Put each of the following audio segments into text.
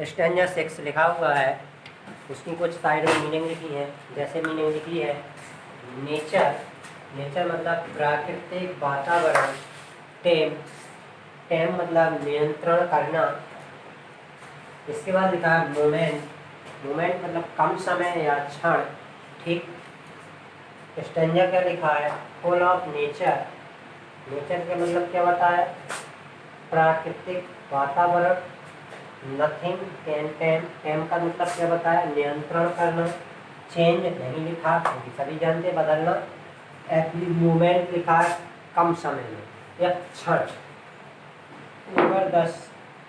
Stanza 6 लिखा हुआ है, उसकी कुछ साइड में मीनिंग लिखी है। जैसे मीनिंग लिखी है नेचर, नेचर मतलब प्राकृतिक वातावरण, टेम, टेम मतलब नियंत्रण करना। इसके बाद लिखा है मोमेंट, मोमेंट मतलब कम समय या क्षण, ठीक। स्टैंजा क्या लिखा है, फुल ऑफ नेचर, नेचर का मतलब क्या बताया, प्राकृतिक वातावरण, नथिंग कैन टेम, टेम का मतलब क्या बताया, नियंत्रण करना। चेंज नहीं लिखा क्योंकि सभी जानते बदलना। एवरी मूवमेंट लिखा है कम समय में या क्षण। ओवर द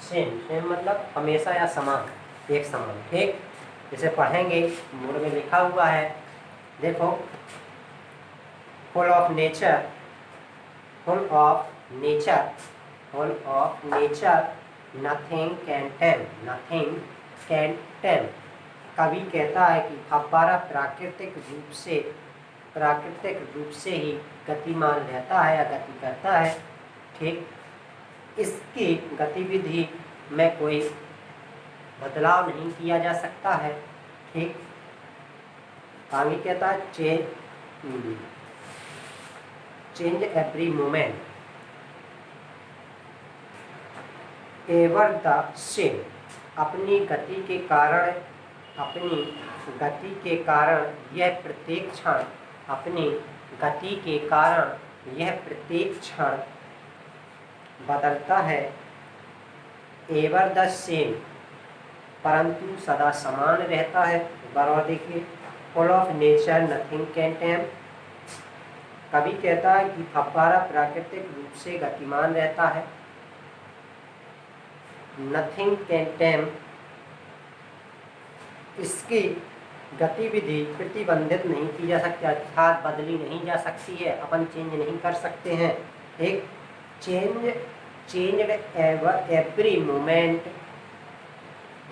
सेम, सेम मतलब हमेशा या समान, एक समान, ठीक। इसे पढ़ेंगे, बोर्ड में लिखा हुआ है, देखो full of nature, full of nature, full of nature, nothing can time, nothing can टेम। कवि कहता है कि फव्वारा प्राकृतिक रूप से ही गतिमान रहता है या गति करता है, ठीक। इसकी गतिविधि में कोई बदलाव नहीं किया जा सकता है, ठीक। आगे कहता है change every moment, ever the same, अपनी गति के कारण, अपनी गति के कारण यह प्रत्येक क्षण, अपनी गति के कारण यह प्रत्येक क्षण बदलता है। एवर द सेम, परंतु सदा समान रहता है। बराबर देखिए, full of nature, nothing can टेम। कवि कहता है कि फव्वारा प्राकृतिक रूप से गतिमान रहता है, नथिंग कैन टेम, इसकी गतिविधि प्रतिबंधित नहीं की जा सकती, अर्थात बदली नहीं जा सकती है, अपन चेंज नहीं कर सकते हैं, एक change every moment,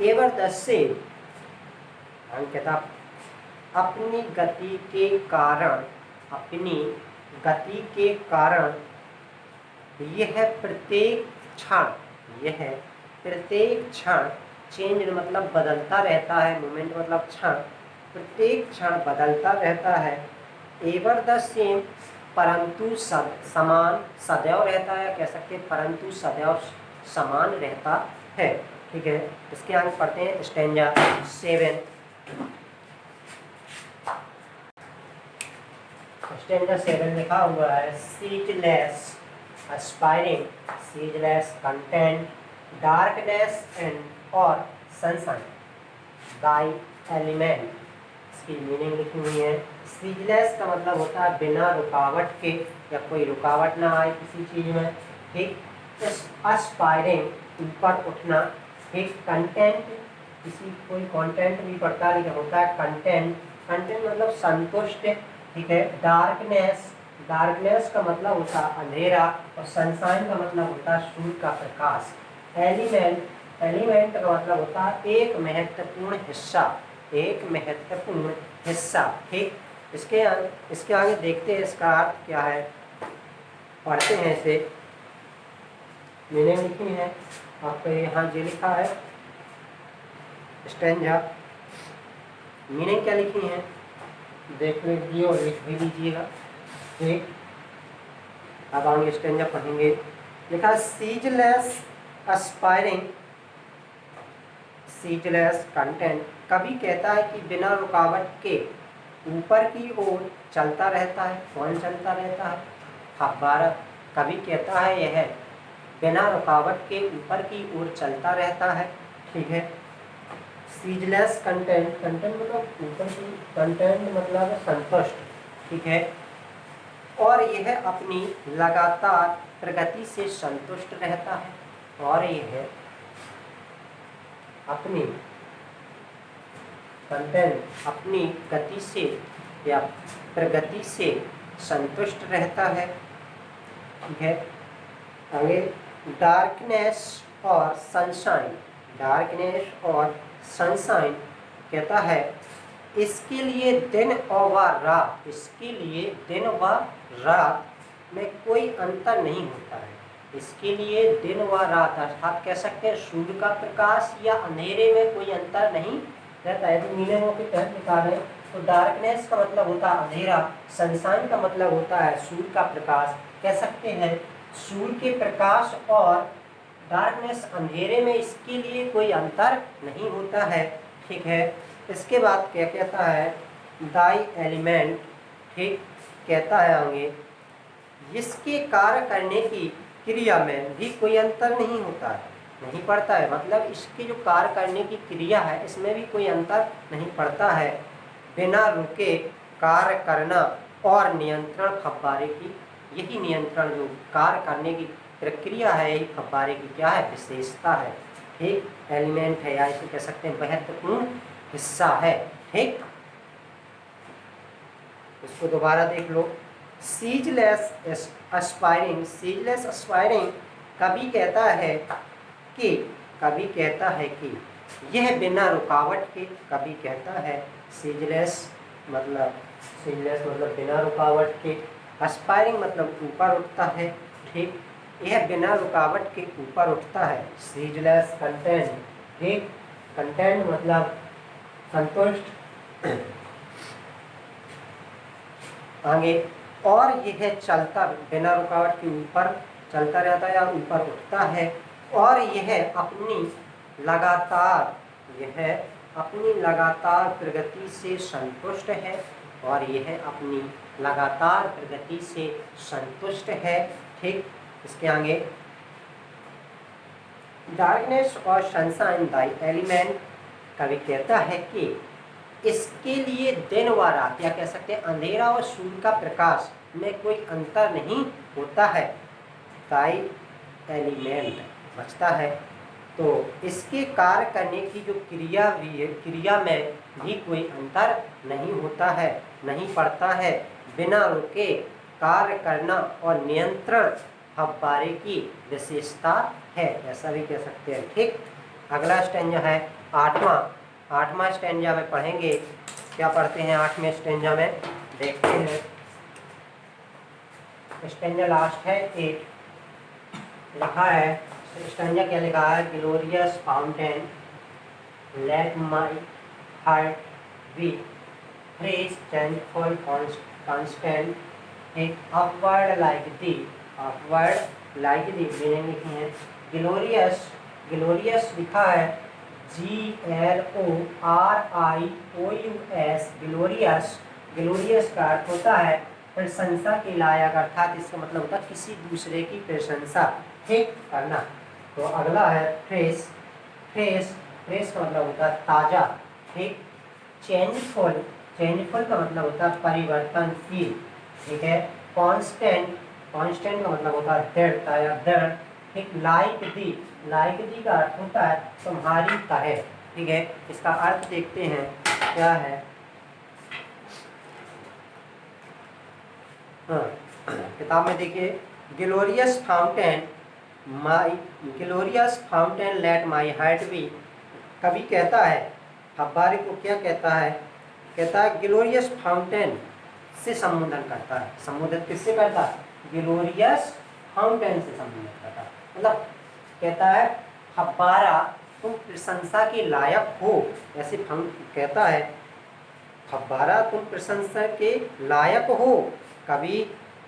ever the same. हम कहता अपनी गति के कारण, अपनी गति के कारण यह प्रत्येक क्षण, यह प्रत्येक क्षण, चेंज मतलब बदलता रहता है, मोमेंट मतलब क्षण, प्रत्येक क्षण बदलता रहता है। एवर द सेम, परंतु समान, सदैव रहता है, कह सकते हैं परंतु सदैव समान रहता है, ठीक है। इसके आगे पढ़ते हैं स्टैंजा 7। स्टैंजा 7 लिखा हुआ है ceaseless aspiring, ceaseless content, darkness and or sunshine, thy element। इसकी मीनिंग लिखी हुई है। ceaseless का मतलब होता है बिना रुकावट के, या कोई रुकावट ना आए किसी चीज में, ठीक। aspiring ऊपर उठना, ठीक। कंटेंट, किसी कोई कंटेंट भी पढ़ता लिखा होता है कंटेंट, कंटेंट मतलब संतुष्ट, ठीक है। डार्कनेस, डार्कनेस का मतलब होता है अंधेरा, और सनशाइन का मतलब होता है सूर्य का प्रकाश। एलिमेंट, एलिमेंट का मतलब होता है एक महत्वपूर्ण हिस्सा, एक महत्वपूर्ण हिस्सा, ठीक। इसके आगे देखते हैं इसका अर्थ क्या है, पढ़ते हैं इसे। मीनिंग लिखी है आपको यहाँ जो लिखा है स्टैंजा, मीनिंग क्या लिखी है देख लीजिए और लिख भी लीजिएगा, ठीक। अब आगे स्टैंजा पढ़ेंगे। लिखा सीजलेस एस्पायरिंग, सीजलेस कंटेंट। कवि कहता है कि बिना रुकावट के ऊपर की ओर चलता रहता है। कौन चलता रहता है, फव्वारा। कवि कहता है यह बिना रुकावट के ऊपर की ओर चलता रहता है, ठीक है। सीजलेस कंटेंट, कंटेंट मतलब ऊपर की, कंटेंट मतलब संतुष्ट, ठीक है। और यह अपनी लगातार प्रगति से संतुष्ट रहता है, और यह अपनी कंटेंट अपनी गति से या प्रगति से संतुष्ट रहता है, ठीक है। आगे डार्कनेस और सनशाइन, डार्कनेस और सनशाइन कहता है इसके लिए दिन और रात, इसके लिए दिन व रात में कोई अंतर नहीं होता है, इसके लिए दिन व रात अर्थात कह सकते हैं सूर्य का प्रकाश या अंधेरे में कोई अंतर नहीं रहता है। यदि मीनिंगों के तहत निकालें तो डार्कनेस का मतलब होता है अंधेरा, सनशाइन का मतलब होता है सूर्य का प्रकाश। कह सकते हैं सूर्य के प्रकाश और डार्कनेस अंधेरे में इसके लिए कोई अंतर नहीं होता है। ठीक है, इसके बाद क्या कहता है दाई एलिमेंट, ठीक कहता है आगे इसके कार्य करने की क्रिया में भी कोई अंतर नहीं होता है, नहीं पड़ता है। मतलब इसके जो कार्य करने की क्रिया है इसमें भी कोई अंतर नहीं पड़ता है। बिना रुके कार्य करना और नियंत्रण फव्वारे की, यही नियंत्रण जो कार्य करने की प्रक्रिया है यही फव्वारे की क्या है विशेषता है। ठीक, एलिमेंट है या इसे कह सकते हैं महत्वपूर्ण हिस्सा है। ठीक, इसको दोबारा देख लो। सीजलेस एस्पायरिंग कभी कहता है कि यह बिना रुकावट के, कभी कहता है सीजलेस मतलब बिना रुकावट के, एस्पायरिंग मतलब ऊपर उठता है। ठीक, यह बिना रुकावट के ऊपर उठता है। सीजलेस कंटेंट, ठीक कंटेंट मतलब संतुष्ट। आगे और यह चलता बिना रुकावट के ऊपर चलता रहता है या ऊपर उठता है और यह अपनी लगातार प्रगति से संतुष्ट है ठीक, इसके आगे डार्कनेस और सनशाइन दाई एलिमेंट कभी कहता है कि इसके लिए दिन व रात या कह सकते हैं अंधेरा और सूर्य का प्रकाश में कोई अंतर नहीं होता है। दाई एलिमेंट बचता है तो इसके कार्य करने की जो क्रिया में भी कोई अंतर नहीं होता है, नहीं पड़ता है। बिना रुके कार्य करना और नियंत्रण फव्वारे की विशेषता है, ऐसा भी कह सकते हैं। ठीक, अगला स्टेंजा है आठवां स्टेंजा में पढ़ेंगे। क्या पढ़ते हैं आठवें स्टेंजा में, देखते हैं। स्टेंजा लास्ट है 8, लिखा है स्टेंजा क्या लिखा है, glorious fountain let my heart be fresh changeful constant एक अपवर्ड लाइक दी मीनिंग लिखी है। ग्लोरियस लिखा है GLORIOUS। ग्लोरियस का अर्थ होता है प्रशंसा के लायक, अर्थात इसका मतलब होता है किसी दूसरे की प्रशंसा ठीक करना। तो अगला है फ्रेश का मतलब होता है ताजा। ठीक, चेंजफुल का मतलब होता है परिवर्तनशील। ठीक है, कांस्टेंट का मतलब होता है दृढ़ता या दृढ़। ठीक, लाइक दी का अर्थ होता है तुम्हारी तरह। ठीक है, इसका अर्थ देखते हैं क्या है। हाँ, किताब में देखिए glorious fountain let my heart be कभी कहता है फव्वारे को क्या कहता है, कहता है ग्लोरियस फाउंटेन से संबोधन करता है। संबोधित किससे करता है, ग्लोरियस फाउंटेन से संबोधित करता है। मतलब कहता है फव्वारा तुम प्रशंसा के लायक हो, ऐसे कहता है फव्वारा तुम प्रशंसा के लायक हो। कभी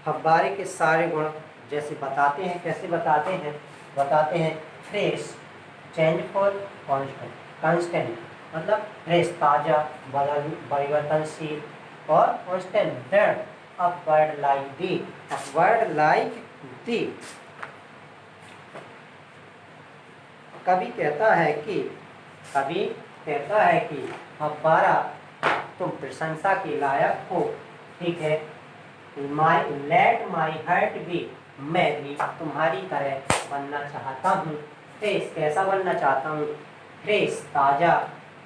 फव्वारे के सारे गुण जैसे बताते हैं, कैसे बताते हैं फ्रेश चेंजफुल कांस्टेंट मतलब फ्रेश ताजा, परिवर्तनशील और कांस्टेंट दृढ़। अपवर्ड लाइक दी कभी कहता है कि फव्वारा तुम प्रशंसा के लायक हो। ठीक है, लेट माई हार्ट बी मैं भी तुम्हारी तरह बनना चाहता हूँ। फ्रेश कैसा बनना चाहता हूँ, फ्रेश ताजा,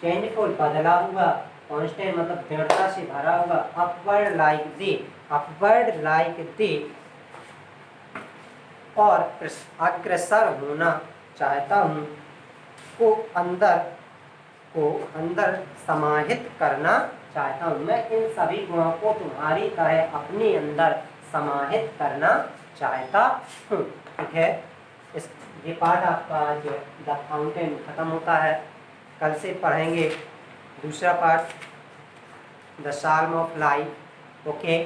चेंजफुल बदला हुआ, कांस्टेंट मतलब दृढ़ता से भरा हुआ, अपवर्ड लाइक दी और अग्रसर होना चाहता हूँ, को अंदर समाहित करना चाहता हूँ। मैं इन सभी गुणों को तुम्हारी तरह अपने अंदर समाहित करना चाहता हूँ। ठीक है, इस ये पार्ट आपका आज द फाउंटेन ख़त्म होता है। कल से पढ़ेंगे दूसरा part the psalm of life. Okay,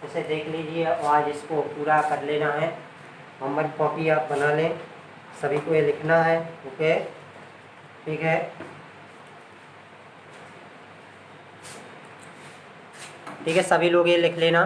इसे देख लीजिए और आज इसको पूरा कर लेना है। होमवर्क कॉपी आप बना लें, सभी को ये लिखना है। ओके, ठीक है। ठीक है, सभी लोग ये लिख लेना।